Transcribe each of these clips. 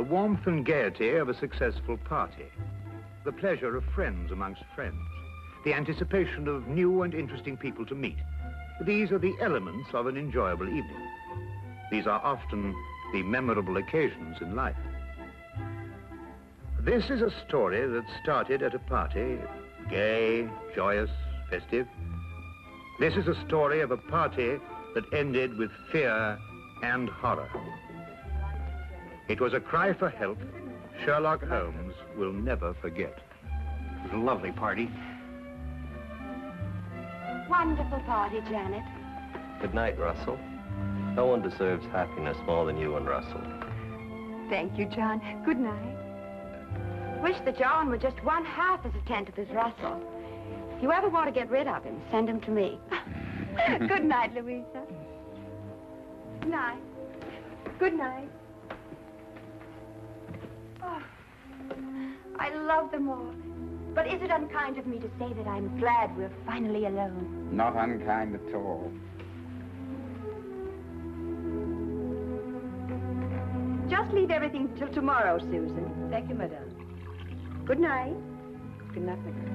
the warmth and gaiety of a successful party, the pleasure of friends amongst friends, the anticipation of new and interesting people to meet. These are the elements of an enjoyable evening. These are often the memorable occasions in life. This is a story that started at a party, gay, joyous, festive. This is a story of a party that ended with fear and horror. It was a cry for help Sherlock Holmes will never forget. It was a lovely party. Wonderful party, Janet. Good night, Russell. No one deserves happiness more than you and Russell. Thank you, John. Good night. Wish that John were just one half as attentive as Russell. If you ever want to get rid of him, send him to me. Good night, Louisa. Good night. Good night. Oh, I love them all. But is it unkind of me to say that I'm glad we're finally alone? Not unkind at all. Just leave everything till tomorrow, Susan. Thank you, madame. Good night. Good night, my girl.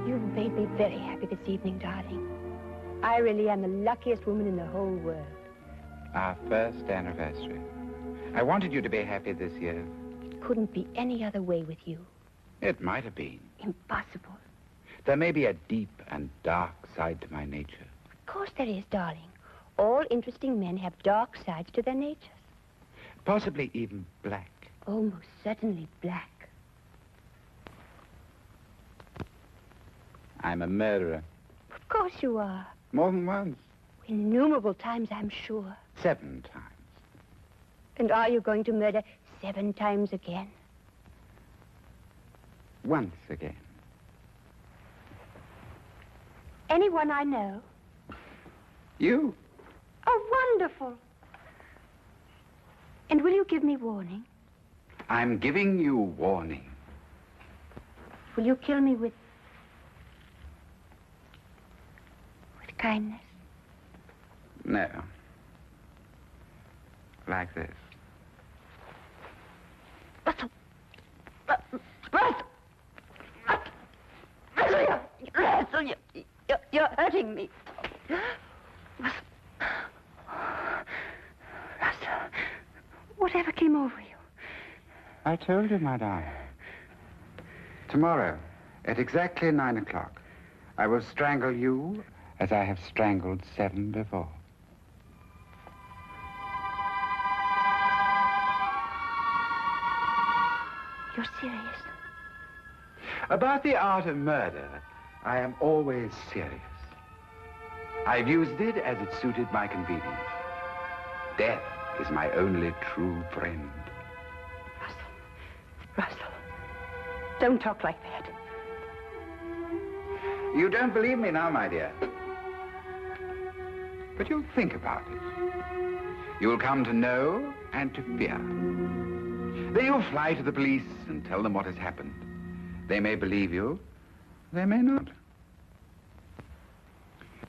You've made me very happy this evening, darling. I really am the luckiest woman in the whole world. Our first anniversary. I wanted you to be happy this year. It couldn't be any other way with you. It might have been. Impossible. There may be a deep and dark side to my nature. Of course there is, darling. All interesting men have dark sides to their natures. Possibly even black. Oh, most certainly black. I'm a murderer. Of course you are. More than once. Innumerable times, I'm sure. 7 times. And are you going to murder 7 times again? Once again. Anyone I know? You? Oh, wonderful. And will you give me warning? I'm giving you warning. Will you kill me with kindness? No. Like this. Russell! Russell, you're hurting me. Russell, whatever came over you? I told you, my darling. Tomorrow, at exactly 9 o'clock, I will strangle you as I have strangled 7 before. You're serious? About the art of murder, I am always serious. I've used it as it suited my convenience. Death is my only true friend. Russell, don't talk like that. You don't believe me now, my dear. But you'll think about it. You'll come to know and to fear. Then you'll fly to the police and tell them what has happened. They may believe you, they may not.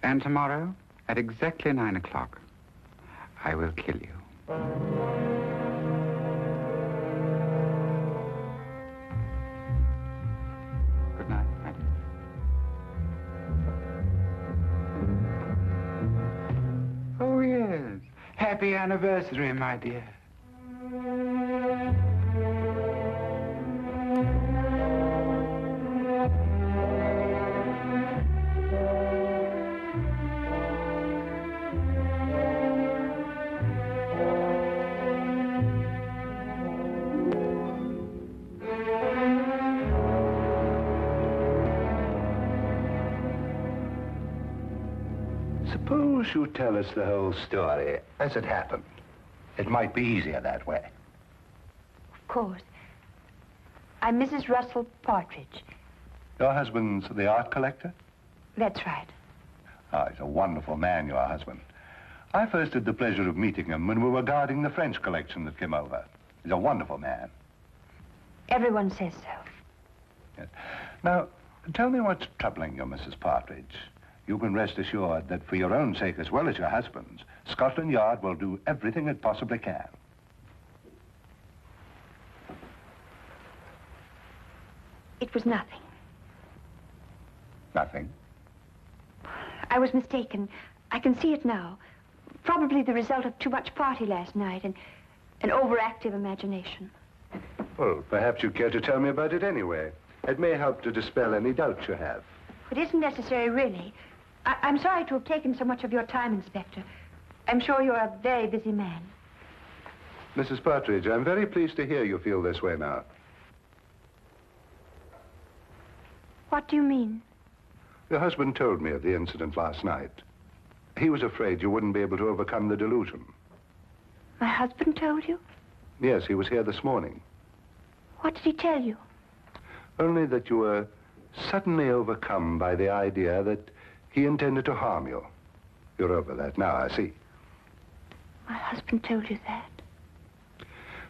And tomorrow, at exactly 9 o'clock, I will kill you. Good night, madam. Oh, yes. Happy anniversary, my dear. Suppose you tell us the whole story as it happened. It might be easier that way. Of course. I'm Mrs. Russell Partridge. Your husband's the art collector? That's right. Oh, he's a wonderful man, your husband. I first had the pleasure of meeting him when we were guarding the French collection that came over. He's a wonderful man. Everyone says so. Yes. Now, Tell me what's troubling you, Mrs. Partridge. You can rest assured that for your own sake as well as your husband's, Scotland Yard will do everything it possibly can. It was nothing. Nothing? I was mistaken. I can see it now. Probably the result of too much party last night and an overactive imagination. Well, perhaps you care to tell me about it anyway. It may help to dispel any doubts you have. It isn't necessary, really. I'm sorry to have taken so much of your time, Inspector. I'm sure you're a very busy man. Mrs. Partridge, I'm very pleased to hear you feel this way now. What do you mean? Your husband told me of the incident last night. He was afraid you wouldn't be able to overcome the delusion. My husband told you? Yes, he was here this morning. What did he tell you? Only that you were suddenly overcome by the idea that he intended to harm you. You're over that now, I see. My husband told you that?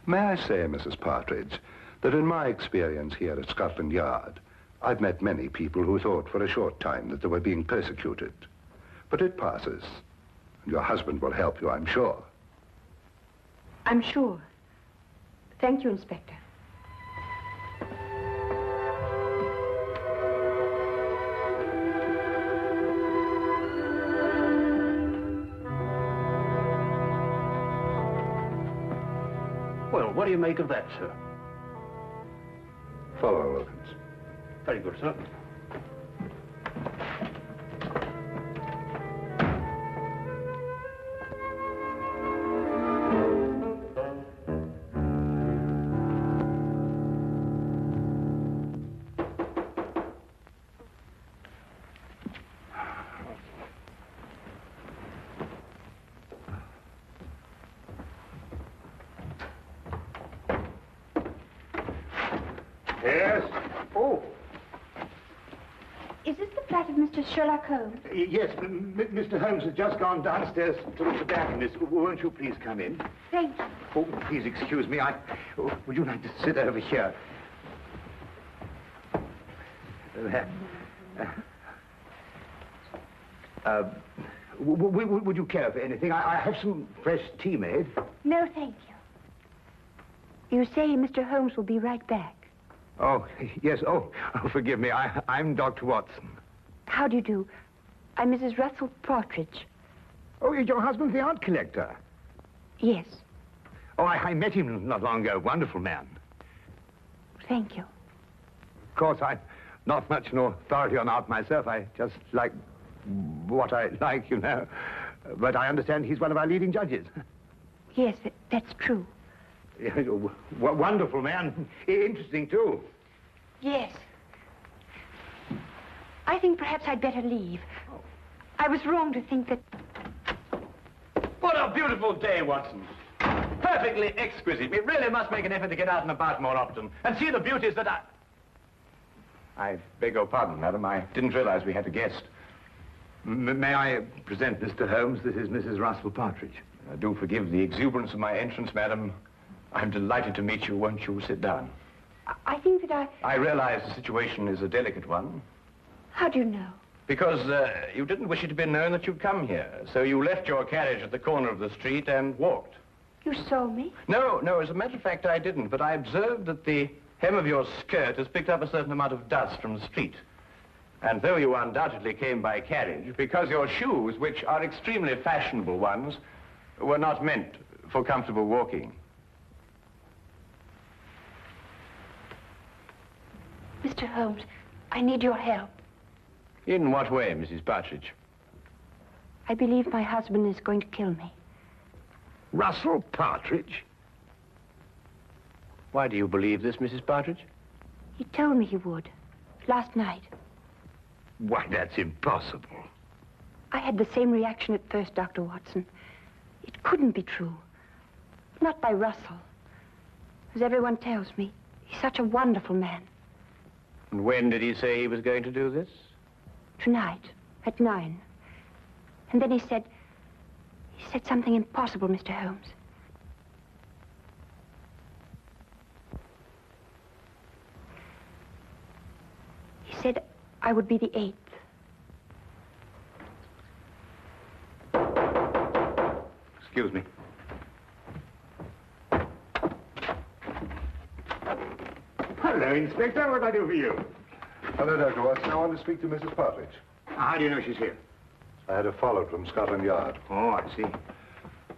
May I say, Mrs. Partridge, that in my experience here at Scotland Yard, I've met many people who thought for a short time that they were being persecuted. But it passes. Your husband will help you, I'm sure. I'm sure. Thank you, Inspector. Well, what do you make of that, sir? Follow, Wilkins. Very good, sir. Yes? Oh, Is this the flat of Mr. Sherlock Holmes? yes, Mr. Holmes has just gone downstairs to look for darkness. Won't you please come in? Thank you. Oh, please excuse me. Would you like to sit over here? There. Would you care for anything? I have some fresh tea made. No, thank you. You say Mr. Holmes will be right back. Oh, yes. Oh, forgive me. I'm Dr. Watson. How do you do? I'm Mrs. Russell Partridge. Oh, your husband's the art collector. Yes, Oh, I met him not long ago. Wonderful man. thank you. Of course, I'm not much an authority on art myself. I just like what I like, you know. But I understand he's one of our leading judges. Yes, that's true. Wonderful man. Interesting, too. Yes. I think perhaps I'd better leave. I was wrong to think that... What a beautiful day, Watson. Perfectly exquisite. We really must make an effort to get out and about more often and see the beauties that I beg your pardon, madam. I didn't realize we had a guest. May I present Mr. Holmes? This is Mrs. Russell Partridge. Do forgive the exuberance of my entrance, madam. I'm delighted to meet you. Won't you sit down? I think that I realize the situation is a delicate one. How do you know? Because you didn't wish it to be known that you'd come here. So you left your carriage at the corner of the street and walked. You saw me? No, as a matter of fact, I didn't. But I observed that the hem of your skirt has picked up a certain amount of dust from the street. And though you undoubtedly came by carriage, because your shoes, which are extremely fashionable ones, were not meant for comfortable walking. Mr. Holmes, I need your help. In what way, Mrs. Partridge? I believe my husband is going to kill me. Russell Partridge? Why do you believe this, Mrs. Partridge? He told me he would. Last night. Why, that's impossible. I had the same reaction at first, Dr. Watson. It couldn't be true. Not by Russell. As everyone tells me, he's such a wonderful man. And when did he say he was going to do this? Tonight, at 9. And then he said something impossible, Mr. Holmes. He said, I would be the 8th. Excuse me. Hello, Inspector. What can I do for you? Hello, Dr. Watson. I want to speak to Mrs. Partridge. How do you know she's here? I had her followed from Scotland Yard. Oh, I see.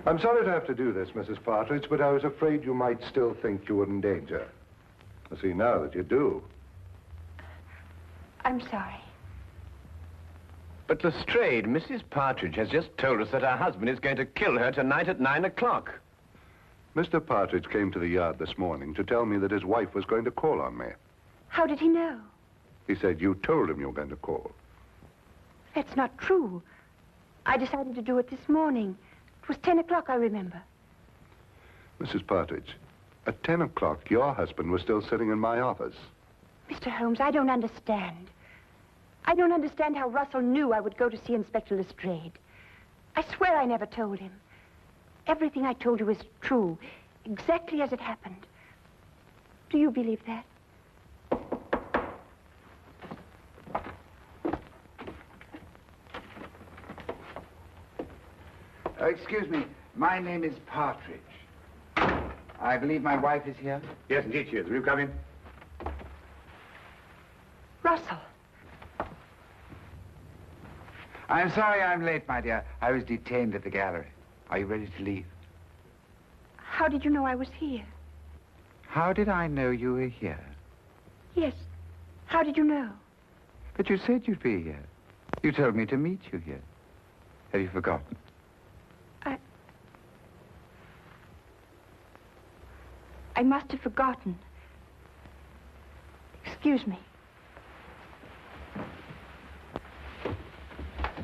I'm sorry to have to do this, Mrs. Partridge, but I was afraid you might still think you were in danger. I see now that you do. I'm sorry. But Lestrade, Mrs. Partridge has just told us that her husband is going to kill her tonight at 9 o'clock. Mr. Partridge came to the yard this morning to tell me that his wife was going to call on me. How did he know? He said you told him you were going to call. That's not true. I decided to do it this morning. It was 10 o'clock, I remember. Mrs. Partridge, at 10 o'clock, your husband was still sitting in my office. Mr. Holmes, I don't understand. I don't understand how Russell knew I would go to see Inspector Lestrade. I swear I never told him. Everything I told you is true, exactly as it happened. Do you believe that? Excuse me. My name is Partridge. I believe my wife is here. Yes, indeed she is. Will you come in? Russell. I'm sorry I'm late, my dear. I was detained at the gallery. Are you ready to leave? How did you know I was here? How did I know you were here? Yes. How did you know? But you said you'd be here. You told me to meet you here. Have you forgotten? I must have forgotten. Excuse me.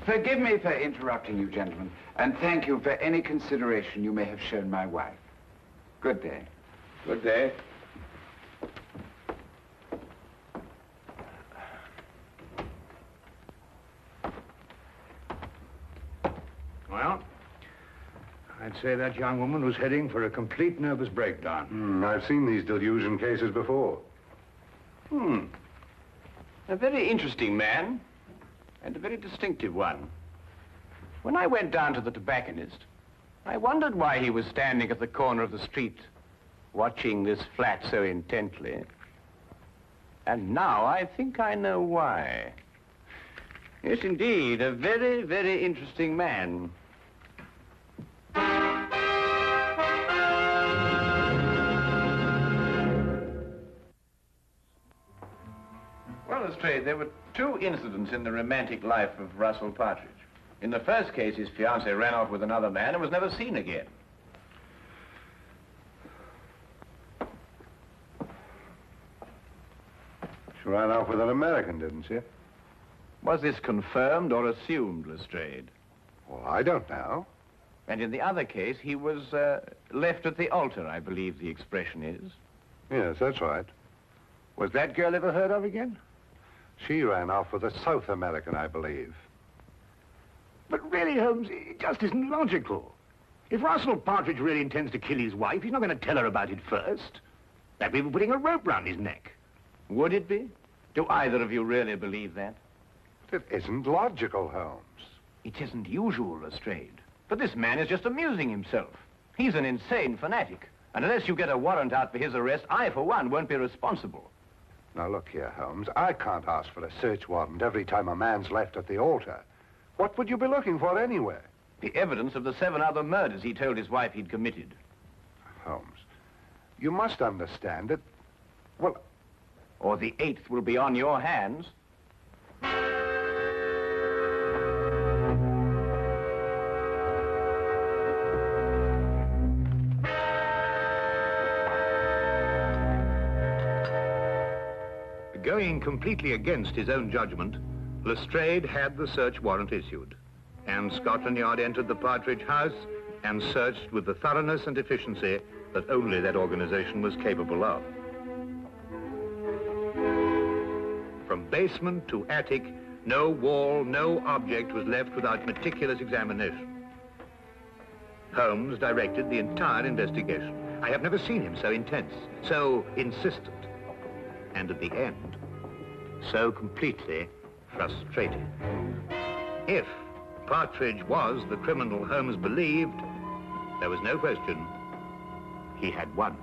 Forgive me for interrupting you, gentlemen, and thank you for any consideration you may have shown my wife. Good day. Good day. Well, I'd say that young woman was heading for a complete nervous breakdown. I've seen these delusion cases before. A very interesting man, and a very distinctive one. When I went down to the tobacconist, I wondered why he was standing at the corner of the street, watching this flat so intently. And now I think I know why. Yes, indeed, a very, very interesting man. Well, Lestrade, there were two incidents in the romantic life of Russell Partridge. In the first case, his fiancée ran off with another man and was never seen again. She ran off with an American, didn't she? Was this confirmed or assumed, Lestrade? Well, I don't know. And in the other case, he was left at the altar, I believe the expression is. Yes, that's right. Was that girl ever heard of again? She ran off with a South American, I believe. But really, Holmes, it just isn't logical. If Russell Partridge really intends to kill his wife, he's not going to tell her about it first. That'd be putting a rope round his neck. Would it be? Do either of you really believe that? It isn't logical, Holmes. It isn't usual, Lestrade. But this man is just amusing himself. He's an insane fanatic. And unless you get a warrant out for his arrest, I, for one, won't be responsible. Now, look here, Holmes. I can't ask for a search warrant every time a man's left at the altar. What would you be looking for anyway? The evidence of the 7 other murders he told his wife he'd committed. Holmes, you must understand that, well... Or the 8th will be on your hands. Going completely against his own judgment, Lestrade had the search warrant issued, and Scotland Yard entered the Partridge house and searched with the thoroughness and efficiency that only that organization was capable of. From basement to attic, no wall, no object was left without meticulous examination. Holmes directed the entire investigation. I have never seen him so intense, so insistent, and at the end, so completely frustrated. If Partridge was the criminal Holmes believed, there was no question he had won.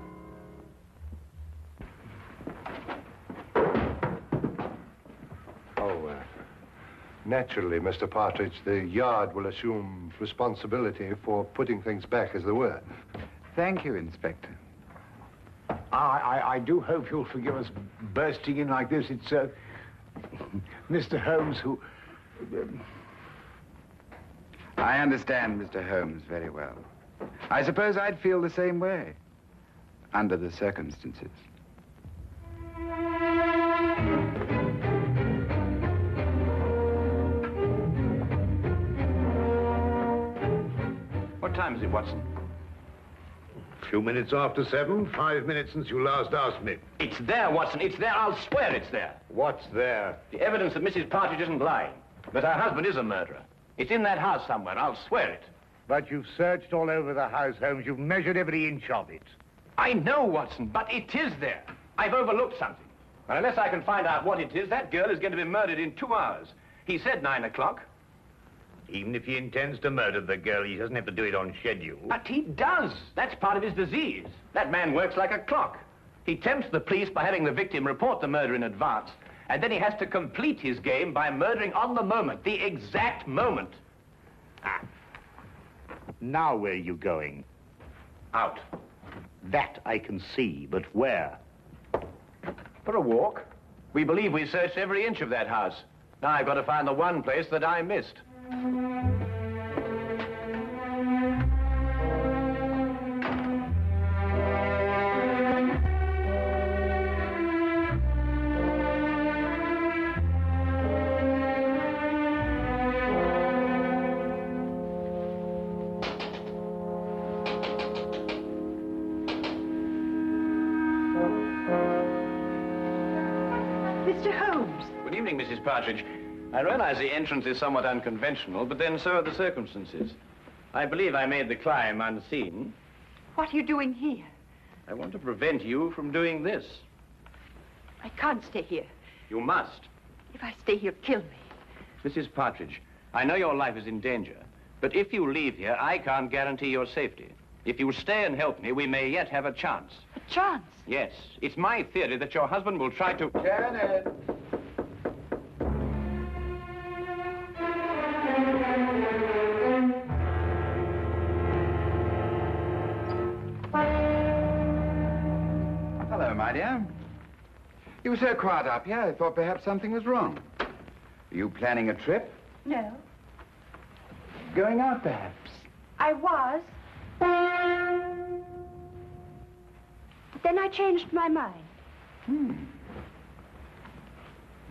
Naturally, Mr. Partridge, the yard will assume responsibility for putting things back as they were. Thank you, Inspector. I do hope you'll forgive us bursting in like this. It's, Mr. Holmes who... I understand Mr. Holmes very well. I suppose I'd feel the same way, under the circumstances. What time is it, Watson? A few minutes after 7, 5 minutes since you last asked me. It's there, Watson. It's there. I'll swear it's there. What's there? The evidence that Mrs. Partridge isn't lying, that her husband is a murderer. It's in that house somewhere. I'll swear it. But you've searched all over the house, Holmes. You've measured every inch of it. I know, Watson, but it is there. I've overlooked something. And unless I can find out what it is, that girl is going to be murdered in 2 hours. He said 9 o'clock. Even if he intends to murder the girl, he doesn't have to do it on schedule. But he does. That's part of his disease. That man works like a clock. He tempts the police by having the victim report the murder in advance, and then he has to complete his game by murdering on the moment, the exact moment. Now where are you going? Out. That I can see, but where? For a walk. We believe we searched every inch of that house. Now I've got to find the one place that I missed. Mr. Holmes. Good evening, Mrs. Partridge. I realize the entrance is somewhat unconventional, but then so are the circumstances. I believe I made the climb unseen. What are you doing here? I want to prevent you from doing this. I can't stay here. You must. If I stay here, kill me. Mrs. Partridge, I know your life is in danger, but if you leave here, I can't guarantee your safety. If you stay and help me, we may yet have a chance. A chance? Yes. It's my theory that your husband will try to... Janet! Hello, my dear. You were so quiet up here, I thought perhaps something was wrong. Are you planning a trip? No. Going out, perhaps? I was. But then I changed my mind.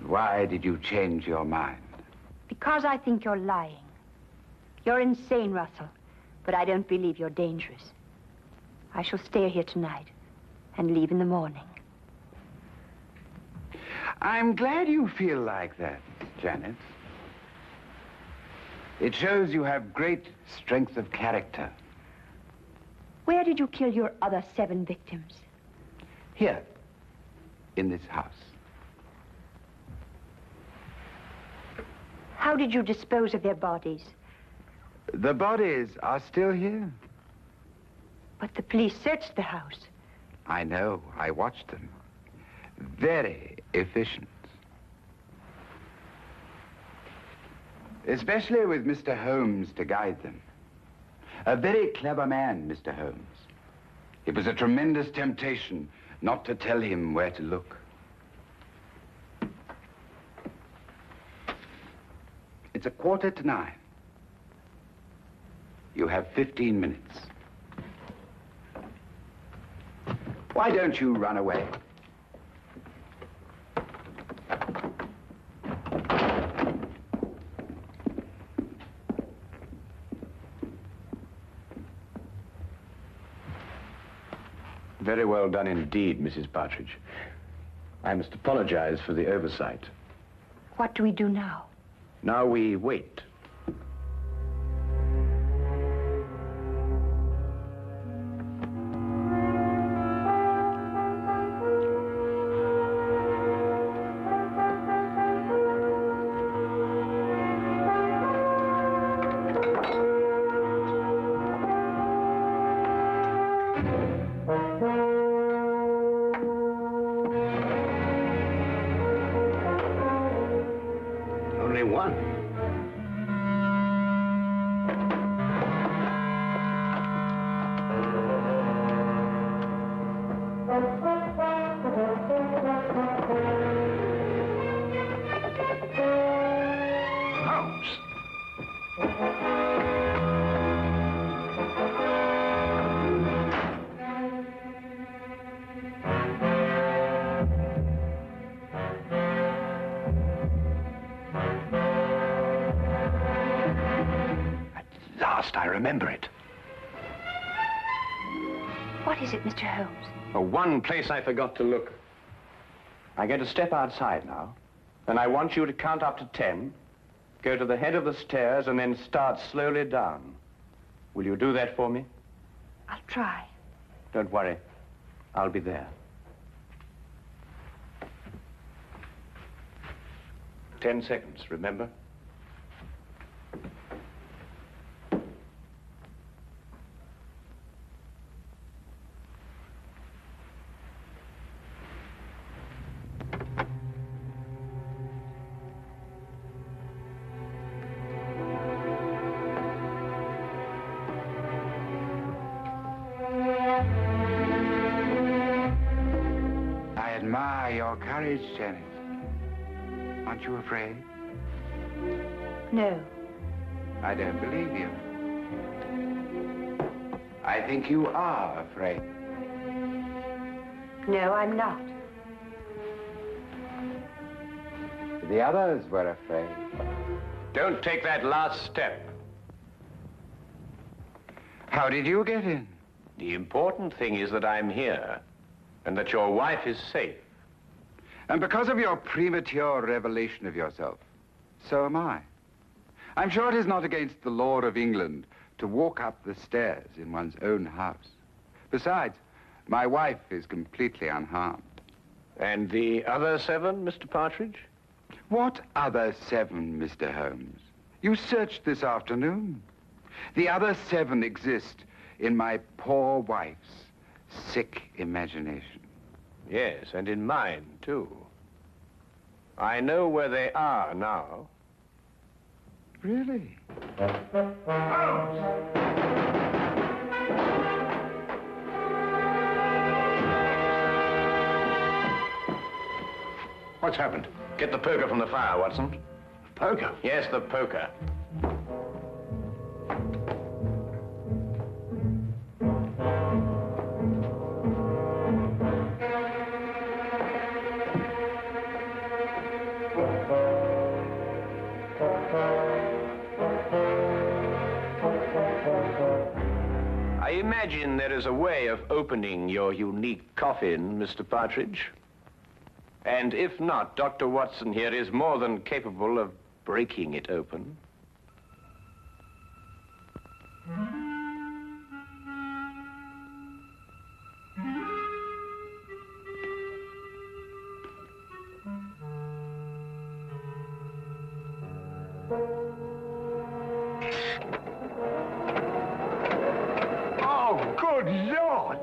Why did you change your mind? Because I think you're lying. You're insane, Russell. But I don't believe you're dangerous. I shall stay here tonight and leave in the morning. I'm glad you feel like that, Janet. It shows you have great strength of character. Where did you kill your other 7 victims? Here, in this house. How did you dispose of their bodies? The bodies are still here. But the police searched the house. I know. I watched them. Very efficient. Especially with Mr. Holmes to guide them. A very clever man, Mr. Holmes. It was a tremendous temptation not to tell him where to look. It's 8:45. You have 15 minutes. Why don't you run away? Very well done indeed, Mrs. Partridge. I must apologize for the oversight. What do we do now? Now we wait. Only one. Holmes. I remember it. What is it, Mr. Holmes? Oh, one place I forgot to look. I'm going to step outside now, and I want you to count up to 10, go to the head of the stairs, and then start slowly down. Will you do that for me? I'll try. Don't worry. I'll be there. 10 seconds, remember? Your courage, Janet. Aren't you afraid? No. I don't believe you. I think you are afraid. No, I'm not. The others were afraid. Don't take that last step. How did you get in? The important thing is that I'm here, and that your wife is safe. And because of your premature revelation of yourself, so am I. I'm sure it is not against the law of England to walk up the stairs in one's own house. Besides, my wife is completely unharmed. And the other 7, Mr. Partridge? What other 7, Mr. Holmes? You searched this afternoon. The other 7 exist in my poor wife's sick imagination. Yes, and in mine, too. I know where they are now. Really? What's happened? Get the poker from the fire, Watson. Poker? Yes, the poker. I imagine there is a way of opening your unique coffin, Mr. Partridge. And if not, Dr. Watson here is more than capable of breaking it open. Oh, good Lord!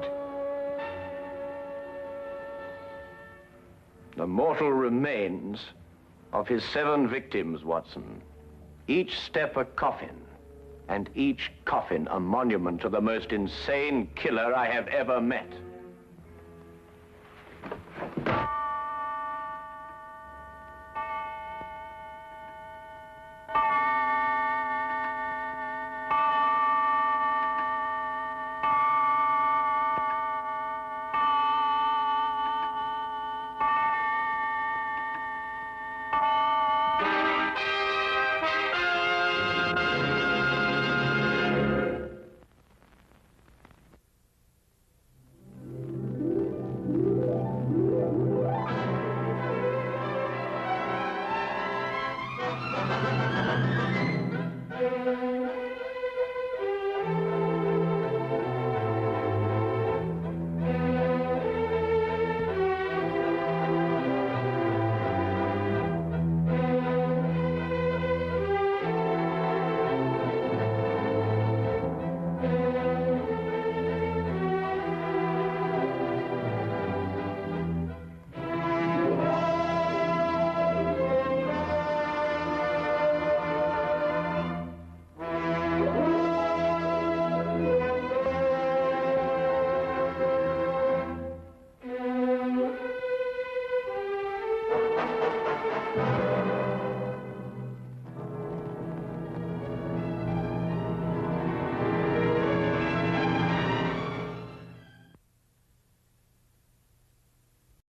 The mortal remains of his 7 victims, Watson. Each step a coffin, and each coffin a monument to the most insane killer I have ever met.